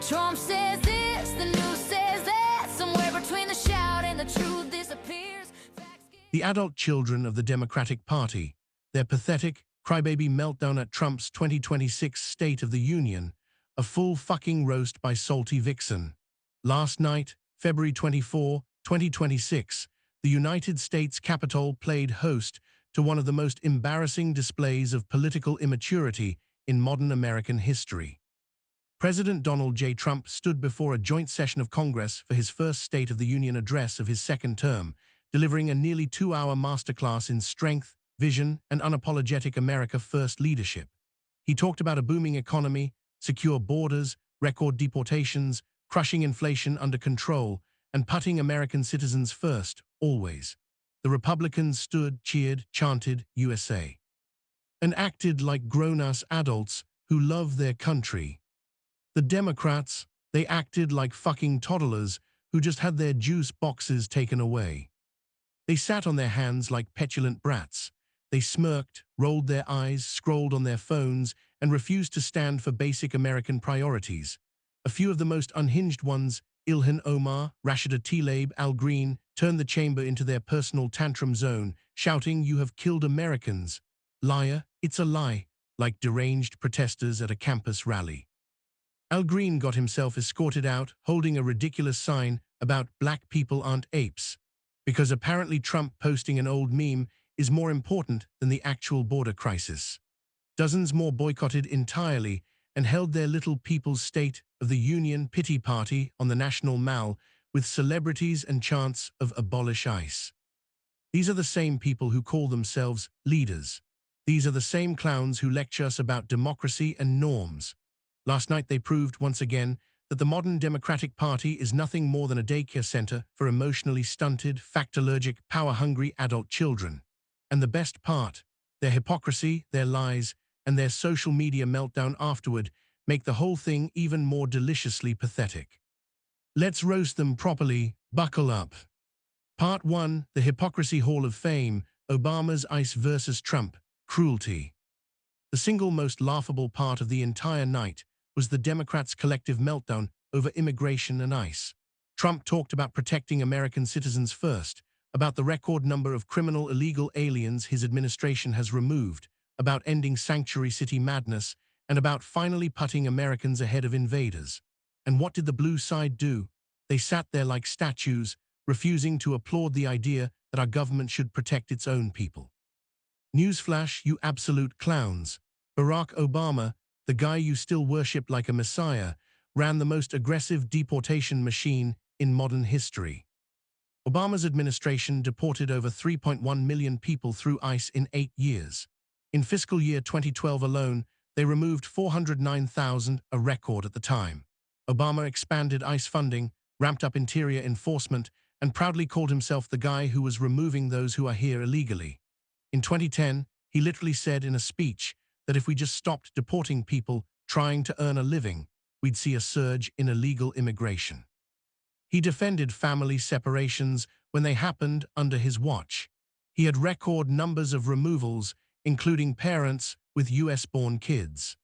Trump says this, the news says that. Somewhere between the shout and the truth disappears. The adult children of the Democratic Party, their pathetic, crybaby meltdown at Trump's 2026 State of the Union, a full fucking roast by salty Vixen. Last night, February 24, 2026, the United States Capitol played host to one of the most embarrassing displays of political immaturity in modern American history. President Donald J. Trump stood before a joint session of Congress for his first State of the Union address of his second term, delivering a nearly 2-hour masterclass in strength, vision, and unapologetic America First leadership. He talked about a booming economy, secure borders, record deportations, crushing inflation under control, and putting American citizens first, always. The Republicans stood, cheered, chanted, USA. And acted like grown-ass adults who love their country. The Democrats, they acted like fucking toddlers who just had their juice boxes taken away. They sat on their hands like petulant brats. They smirked, rolled their eyes, scrolled on their phones, and refused to stand for basic American priorities. A few of the most unhinged ones, Ilhan Omar, Rashida Tlaib, Al Green, turned the chamber into their personal tantrum zone, shouting, "You have killed Americans. Liar, it's a lie," like deranged protesters at a campus rally. Al Green got himself escorted out, holding a ridiculous sign about "Black people aren't apes," because apparently Trump posting an old meme is more important than the actual border crisis. Dozens more boycotted entirely and held their little people's State of the Union pity party on the National Mall with celebrities and chants of "Abolish ICE." These are the same people who call themselves leaders. These are the same clowns who lecture us about democracy and norms. Last night they proved once again that the modern Democratic Party is nothing more than a daycare center for emotionally stunted, fact-allergic, power-hungry adult children. And the best part, their hypocrisy, their lies, and their social media meltdown afterward make the whole thing even more deliciously pathetic. Let's roast them properly, buckle up. Part 1, the Hypocrisy Hall of Fame, Obama's ICE versus Trump, cruelty. The single most laughable part of the entire night was the Democrats' collective meltdown over immigration and ICE. Trump talked about protecting American citizens first, about the record number of criminal illegal aliens his administration has removed, about ending sanctuary city madness, and about finally putting Americans ahead of invaders. And what did the blue side do? They sat there like statues, refusing to applaud the idea that our government should protect its own people. Newsflash, you absolute clowns. Barack Obama, the guy you still worship like a messiah, ran the most aggressive deportation machine in modern history. Obama's administration deported over 3.1 million people through ICE in 8 years. In fiscal year 2012 alone, they removed 409,000, a record at the time. Obama expanded ICE funding, ramped up interior enforcement, and proudly called himself the guy who was removing those who are here illegally. In 2010, he literally said in a speech that if we just stopped deporting people trying to earn a living, we'd see a surge in illegal immigration. He defended family separations when they happened under his watch. He had record numbers of removals, including parents with US-born kids.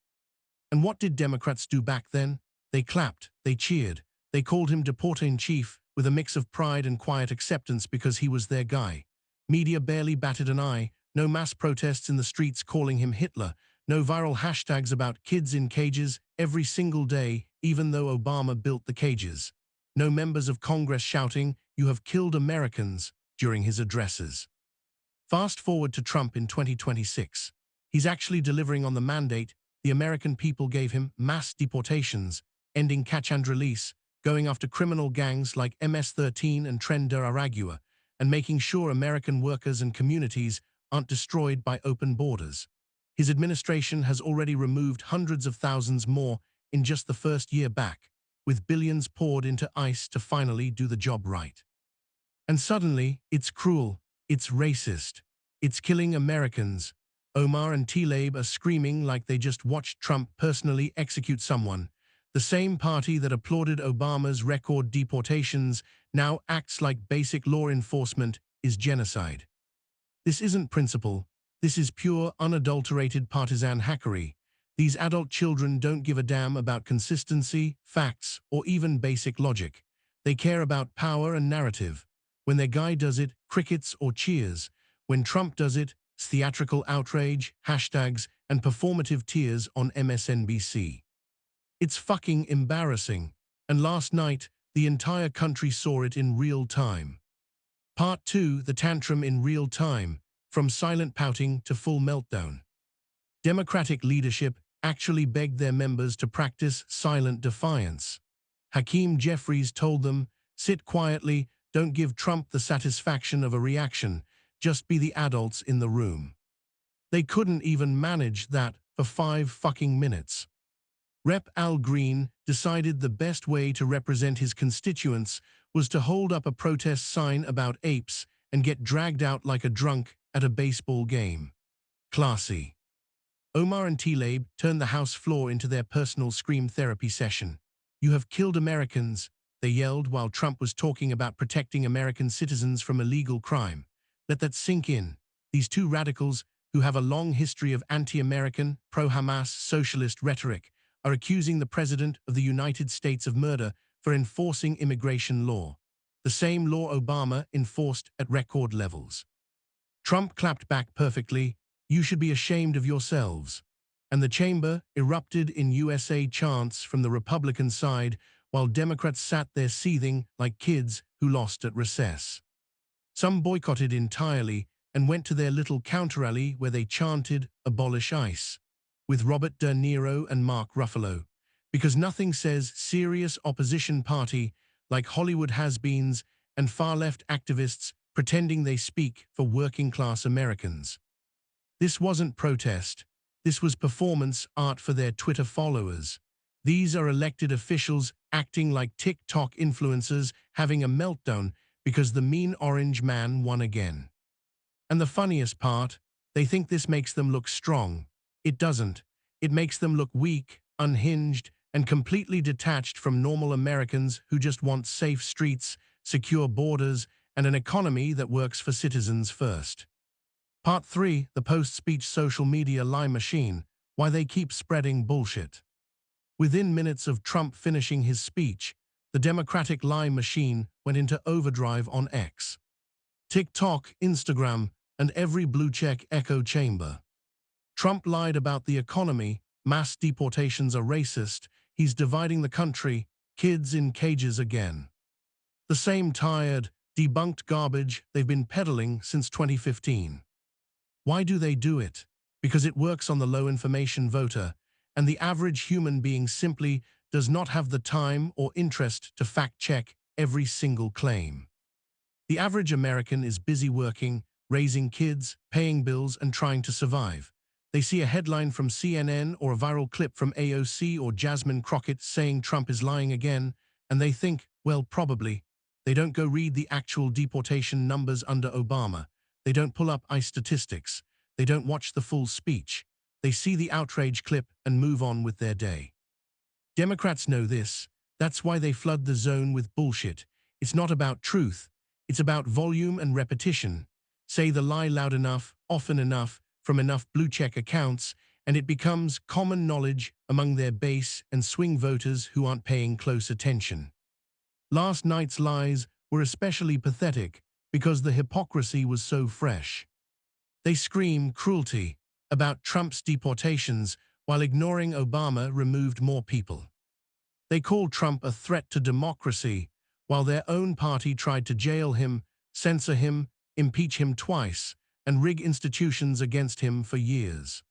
And what did Democrats do back then? They clapped, they cheered, they called him deporter-in-chief with a mix of pride and quiet acceptance because he was their guy. Media barely batted an eye, no mass protests in the streets calling him Hitler, no viral hashtags about kids in cages every single day, even though Obama built the cages. No members of Congress shouting, "You have killed Americans," during his addresses. Fast forward to Trump in 2026. He's actually delivering on the mandate the American people gave him: mass deportations, ending catch and release, going after criminal gangs like MS-13 and Tren de Aragua, and making sure American workers and communities aren't destroyed by open borders. His administration has already removed hundreds of thousands more in just the first year back, with billions poured into ICE to finally do the job right. And suddenly, it's cruel, it's racist, it's killing Americans. Omar and Tlaib are screaming like they just watched Trump personally execute someone. The same party that applauded Obama's record deportations now acts like basic law enforcement is genocide. This isn't principle. This is pure, unadulterated partisan hackery. These adult children don't give a damn about consistency, facts, or even basic logic. They care about power and narrative. When their guy does it, crickets or cheers. When Trump does it, it's theatrical outrage, hashtags, and performative tears on MSNBC. It's fucking embarrassing. And last night, the entire country saw it in real time. Part 2, the tantrum in real time, from silent pouting to full meltdown. Democratic leadership actually begged their members to practice silent defiance. Hakeem Jeffries told them, "Sit quietly, don't give Trump the satisfaction of a reaction, just be the adults in the room." They couldn't even manage that for 5 fucking minutes. Rep. Al Green decided the best way to represent his constituents was to hold up a protest sign about apes and get dragged out like a drunk at a baseball game. Classy. Omar and Tlaib turned the House floor into their personal scream therapy session. "You have killed Americans," they yelled while Trump was talking about protecting American citizens from illegal crime. Let that sink in. These two radicals, who have a long history of anti-American, pro-Hamas socialist rhetoric, are accusing the President of the United States of murder for enforcing immigration law, the same law Obama enforced at record levels. Trump clapped back perfectly, "You should be ashamed of yourselves." And the chamber erupted in USA chants from the Republican side while Democrats sat there seething like kids who lost at recess. Some boycotted entirely and went to their little counter-rally where they chanted, "Abolish ICE," with Robert De Niro and Mark Ruffalo, because nothing says serious opposition party like Hollywood has-beens and far-left activists pretending they speak for working-class Americans. This wasn't protest. This was performance art for their Twitter followers. These are elected officials acting like TikTok influencers having a meltdown because the mean orange man won again. And the funniest part, they think this makes them look strong. It doesn't. It makes them look weak, unhinged, and completely detached from normal Americans who just want safe streets, secure borders, and an economy that works for citizens first. Part 3, the post-speech social media lie machine, why they keep spreading bullshit. Within minutes of Trump finishing his speech, the Democratic lie machine went into overdrive on X, TikTok, Instagram, and every blue-check echo chamber. Trump lied about the economy, mass deportations are racist, he's dividing the country, kids in cages again. The same tired, debunked garbage they've been peddling since 2015. Why do they do it? Because it works on the low-information voter, and the average human being simply does not have the time or interest to fact-check every single claim. The average American is busy working, raising kids, paying bills, and trying to survive. They see a headline from CNN or a viral clip from AOC or Jasmine Crockett saying Trump is lying again, and they think, well, probably. They don't go read the actual deportation numbers under Obama. They don't pull up ICE statistics. They don't watch the full speech. They see the outrage clip and move on with their day. Democrats know this. That's why they flood the zone with bullshit. It's not about truth. It's about volume and repetition. Say the lie loud enough, often enough, from enough blue-check accounts, and it becomes common knowledge among their base and swing voters who aren't paying close attention. Last night's lies were especially pathetic because the hypocrisy was so fresh. They scream cruelty about Trump's deportations while ignoring Obama removed more people. They call Trump a threat to democracy while their own party tried to jail him, censor him, impeach him twice, and rig institutions against him for years.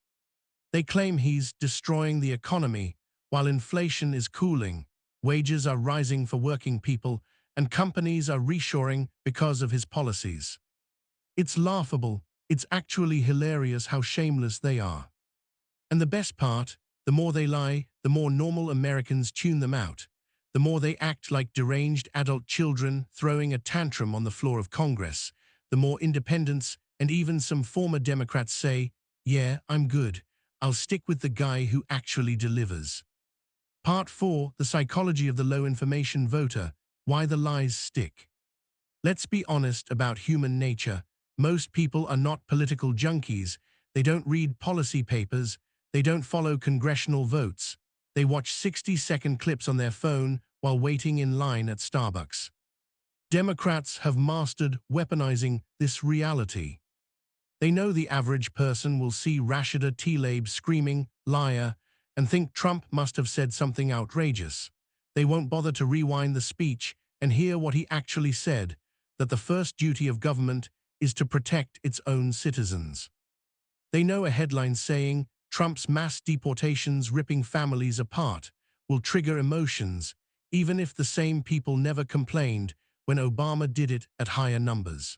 They claim he's destroying the economy while inflation is cooling, wages are rising for working people, and companies are reshoring because of his policies. It's laughable. It's actually hilarious how shameless they are. And the best part, the more they lie, the more normal Americans tune them out. The more they act like deranged adult children throwing a tantrum on the floor of Congress, the more independents and even some former Democrats say, "Yeah, I'm good. I'll stick with the guy who actually delivers." Part 4, the psychology of the low-information voter, why the lies stick. Let's be honest about human nature. Most people are not political junkies. They don't read policy papers. They don't follow congressional votes. They watch 60-second clips on their phone while waiting in line at Starbucks. Democrats have mastered weaponizing this reality. They know the average person will see Rashida Tlaib screaming, "Liar," and think Trump must have said something outrageous. They won't bother to rewind the speech and hear what he actually said, that the first duty of government is to protect its own citizens. They know a headline saying, "Trump's mass deportations ripping families apart," will trigger emotions, even if the same people never complained when Obama did it at higher numbers.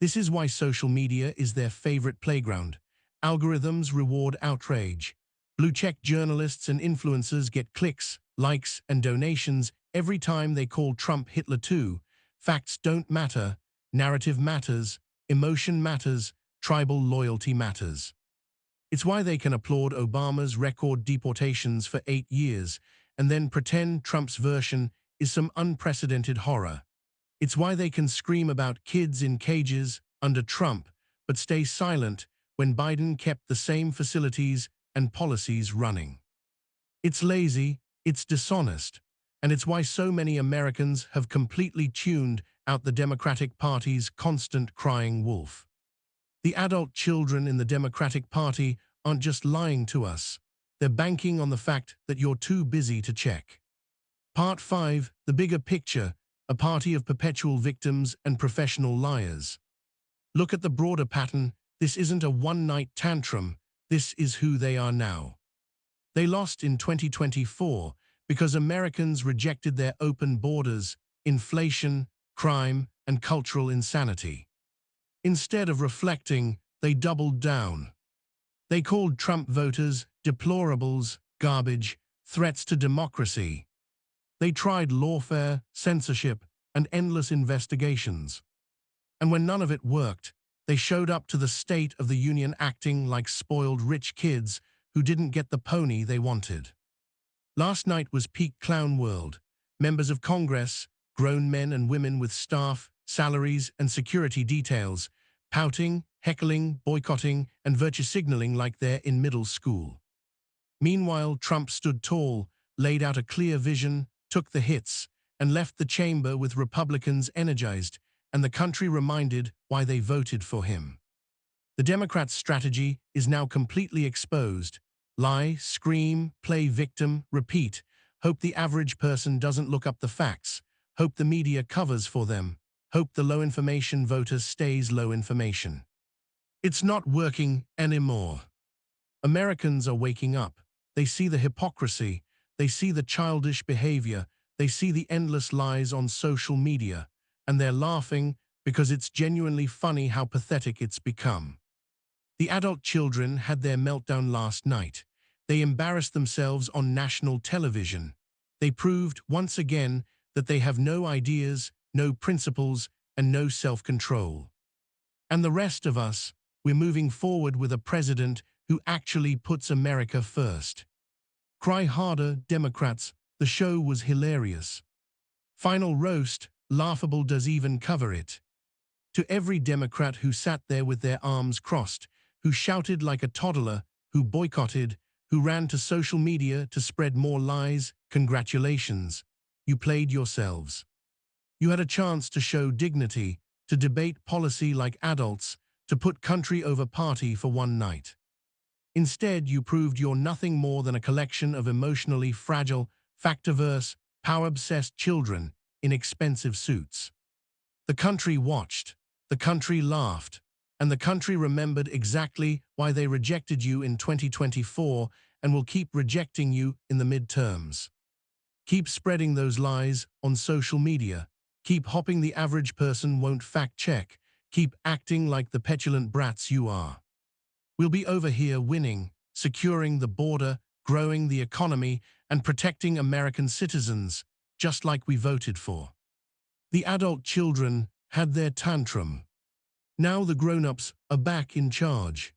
This is why social media is their favorite playground. Algorithms reward outrage. Blue-check journalists and influencers get clicks, likes, and donations every time they call Trump Hitler too. Facts don't matter. Narrative matters. Emotion matters. Tribal loyalty matters. It's why they can applaud Obama's record deportations for 8 years and then pretend Trump's version is some unprecedented horror. It's why they can scream about kids in cages under Trump, but stay silent when Biden kept the same facilities and policies running. It's lazy, it's dishonest, and it's why so many Americans have completely tuned out the Democratic Party's constant crying wolf. The adult children in the Democratic Party aren't just lying to us. They're banking on the fact that you're too busy to check. Part 5, the bigger picture, a party of perpetual victims and professional liars. Look at the broader pattern. This isn't a one-night tantrum. This is who they are now. They lost in 2024 because Americans rejected their open borders, inflation, crime, and cultural insanity. Instead of reflecting, they doubled down. They called Trump voters deplorables, garbage, threats to democracy. They tried lawfare, censorship, and endless investigations. And when none of it worked, they showed up to the State of the Union acting like spoiled rich kids who didn't get the pony they wanted. Last night was peak clown world. Members of Congress, grown men and women with staff, salaries, and security details, pouting, heckling, boycotting, and virtue signaling like they're in middle school. Meanwhile, Trump stood tall, laid out a clear vision, took the hits, and left the chamber with Republicans energized and the country reminded why they voted for him. The Democrats' strategy is now completely exposed. Lie, scream, play victim, repeat. Hope the average person doesn't look up the facts. Hope the media covers for them. Hope the low-information voter stays low information. It's not working anymore. Americans are waking up. They see the hypocrisy. They see the childish behavior. They see the endless lies on social media. And they're laughing because it's genuinely funny how pathetic it's become. The adult children had their meltdown last night. They embarrassed themselves on national television. They proved, once again, that they have no ideas, no principles, and no self-control. And the rest of us, we're moving forward with a president who actually puts America first. Cry harder, Democrats. The show was hilarious. Final roast, laughable does even cover it. To every Democrat who sat there with their arms crossed, who shouted like a toddler, who boycotted, who ran to social media to spread more lies, congratulations. You played yourselves. You had a chance to show dignity, to debate policy like adults, to put country over party for one night. Instead, you proved you're nothing more than a collection of emotionally fragile, fact-averse, power-obsessed children in expensive suits. The country watched, the country laughed, and the country remembered exactly why they rejected you in 2024 and will keep rejecting you in the midterms. Keep spreading those lies on social media. Keep hopping the average person won't fact-check. Keep acting like the petulant brats you are. We'll be over here winning, securing the border, growing the economy, and protecting American citizens, just like we voted for. The adult children had their tantrum. Now the grown-ups are back in charge.